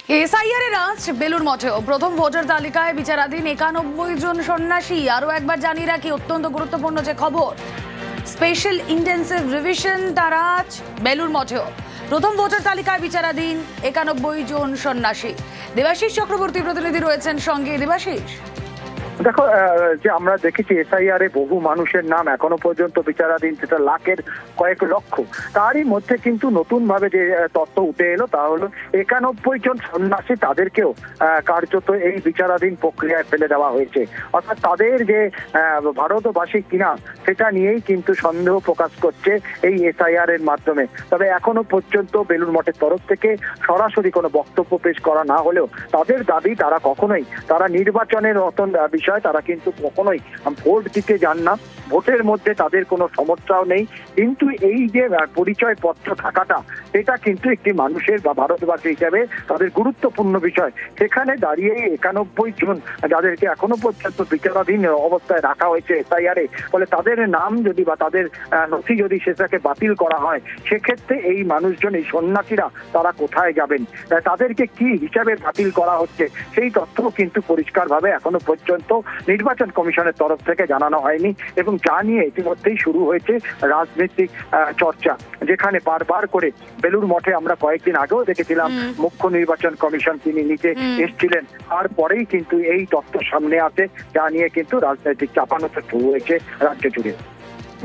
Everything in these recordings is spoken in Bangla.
এসআইআর এর আজ বেলুর মঠেও প্রথম ভোটার তালিকায় বিচারাধীন 91 জন সন্ন্যাসী। আরও একবার জানিয়ে রাখি, অত্যন্ত গুরুত্বপূর্ণ যে খবর, স্পেশাল ইন্টেন্সিভ রিভিশন তারা আজ বেলুর মঠেও প্রথম ভোটার তালিকায় বিচারাধীন 91 জন সন্ন্যাসী। দেবাশিস চক্রবর্তী প্রতিনিধি রয়েছেন সঙ্গে। দেবাশিস, দেখো, যে আমরা দেখেছি এসআইআর এ বহু মানুষের নাম এখনো পর্যন্ত বিচারাধীন, সেটা লাখের কয়েক লক্ষ। তারই মধ্যে কিন্তু নতুন ভাবে যে তথ্য উঠে এলো তা হলো 91 জন সন্ন্যাসী, তাদেরকেও কার্যত এই বিচারাধীন প্রক্রিয়ায় ফেলে দেওয়া হয়েছে। অর্থাৎ তাদের যে ভারতবাসী কিনা সেটা নিয়েই কিন্তু সন্দেহ প্রকাশ করছে এই এসআইআর এর মাধ্যমে। তবে এখনো পর্যন্ত বেলুর মঠের তরফ থেকে সরাসরি কোনো বক্তব্য পেশ করা না হলেও তাদের দাবি, তারা নির্বাচনের মতন বিষয় তারা কিন্তু কখনোই ভোট দিতে যান না, ভোটের মধ্যে তাদের কোনো সমস্যাও নেই। কিন্তু এই যে পরিচয় পত্র থাকাটা, এটা কিন্তু একটি মানুষের বা ভারতবাসী হিসেবে তাদের গুরুত্বপূর্ণ বিষয়। সেখানে দাঁড়িয়ে 91 জন যাদেরকে এখনো পর্যন্ত বিচারাধীন অবস্থায় রাখা হয়েছে এসআইআর এ, ফলে তাদের নাম যদি বা তাদের নথি যদি সেটাকে বাতিল করা হয়, সেক্ষেত্রে এই মানুষজন, এই সন্ন্যাসীরা তারা কোথায় যাবেন, তাদেরকে কি হিসাবে বাতিল করা হচ্ছে সেই তথ্য কিন্তু পরিষ্কারভাবে এখনো পর্যন্ত নির্বাচন কমিশনের তরফ থেকে জানানো হয়নি। এবং যা নিয়ে ইতিমধ্যেই শুরু হয়েছে রাজনৈতিক চর্চা, যেখানে বারবার করে বেলুর মঠে আমরা কয়েকদিন আগেও দেখেছিলাম মুখ্য নির্বাচন কমিশন তিনি নিচে এসেছিলেন, তারপরেই কিন্তু এই তথ্য সামনে আসে, যা নিয়ে কিন্তু রাজনৈতিক চাপানোতে শুরু হয়েছে রাজ্য জুড়ে।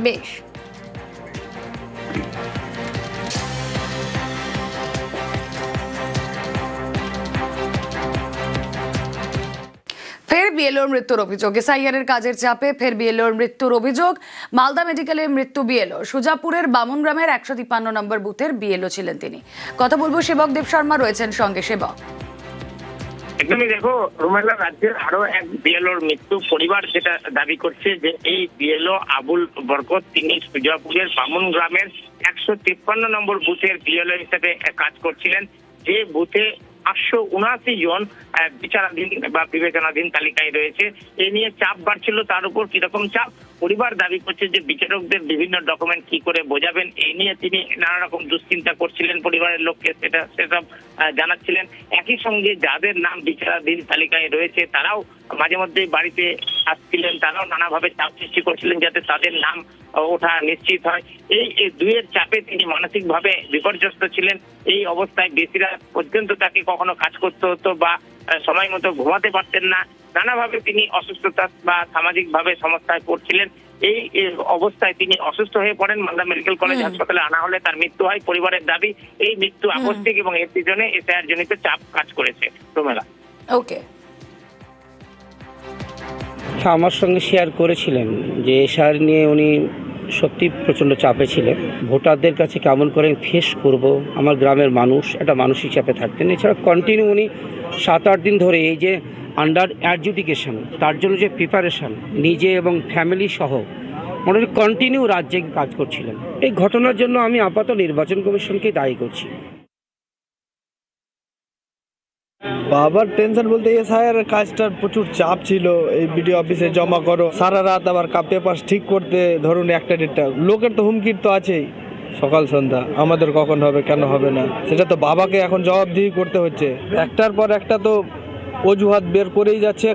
বেশ, ফের বিএলওর মৃত্যুর অভিযোগ। এসআইআর এর কাজের চাপে ফের বিএলওর মৃত্যুর অভিযোগ। মালদা মেডিকেলে মৃত্যু বিএলও। সুজাপুরের বামুনগ্রামের 153 নম্বর বুথের বিএলও ছিলেন তিনি। কথা বলবো, সেবক দেব শর্মা রয়েছেন সঙ্গে। সেবক, একদমই দেখো রুমেলা, রাজ্যের আরো এক বিএলওর মৃত্যু। পরিবার যেটা দাবি করছে যে এই বিএলও আবুল বরকত তিনি সুজাপুরের বামুন গ্রামের 153 নম্বর বুথের বিএলও হিসেবে কাজ করছিলেন, যে বুথে 579 জন বিচারাধীন বা বিবেচনাধীন তালিকায় রয়েছে। এ নিয়ে চাপ বাড়ছিল, তার উপর কিরকম চাপ, পরিবার দাবি করছে যে বিচারকদের বিভিন্ন ডকুমেন্ট কি করে বোঝাবেন, এই নিয়ে তিনি নানা রকম দুশ্চিন্তা করছিলেন, পরিবারের লোককে সেসব জানাচ্ছিলেন। একই সঙ্গে যাদের নাম বিচারাধীন তালিকায় রয়েছে তারাও মাঝে মধ্যে বাড়িতে আসছিলেন, তারাও নানাভাবে চাপ সৃষ্টি করছিলেন যাতে তাদের নাম ওঠা নিশ্চিত হয়। এই দুইয়ের চাপে তিনি মানসিকভাবে বিপর্যস্ত ছিলেন। এই অবস্থায় বেশি রাত পর্যন্ত তাকে কখনো কাজ করতে হতো বা সময় মতো ঘুমাতে পারতেন না। নানাভাবে তিনি অসুস্থতা বা সামাজিক ভাবে সমস্যায় পড়ছিলেন। এই অবস্থায় তিনি অসুস্থ হয়ে পড়েন। মালদা মেডিকেল কলেজ হাসপাতালে আনা হলে তার মৃত্যু হয়। পরিবারের দাবি এই মৃত্যু আকস্মিক এবং এর পিছনে এসআইআর জনিত চাপ কাজ করেছে। রোমেলা, ওকে। আমার সঙ্গে শেয়ার করেছিলেন যে এসআইআর নিয়ে উনি সত্যি প্রচণ্ড চাপে ছিলেন। ভোটারদের কাছে কেমন করে ফেস করব, আমার গ্রামের মানুষ, একটা মানসিক চাপে থাকতেন। এছাড়া কন্টিনিউ উনি 7-8 দিন ধরে এই যে আন্ডার অ্যাডজুডিকেশন, তার জন্য যে প্রিপারেশান নিজে এবং ফ্যামিলি সহ মোটামুটি কন্টিনিউ রাজ্যে কাজ করছিলেন। এই ঘটনার জন্য আমি আপাতত নির্বাচন কমিশনকে দায়ী করছি। বাবার টেনশন বলতে এসআইআর কাজটার প্রচুর চাপ ছিল। এই বিডিও অফিসে জমা করো, সারা রাত আবার পেপার ঠিক করতে, ধরুন 1টা-1.5টা, লোকের তো হুমকির তো আছেই সকাল সন্ধ্যা, আমাদের কখন হবে, কেন হবে না, সেটা তো বাবাকে এখন জবাবদিহি করতে হচ্ছে। একটার পর একটা তো অজুহাত বের করেই যাচ্ছে।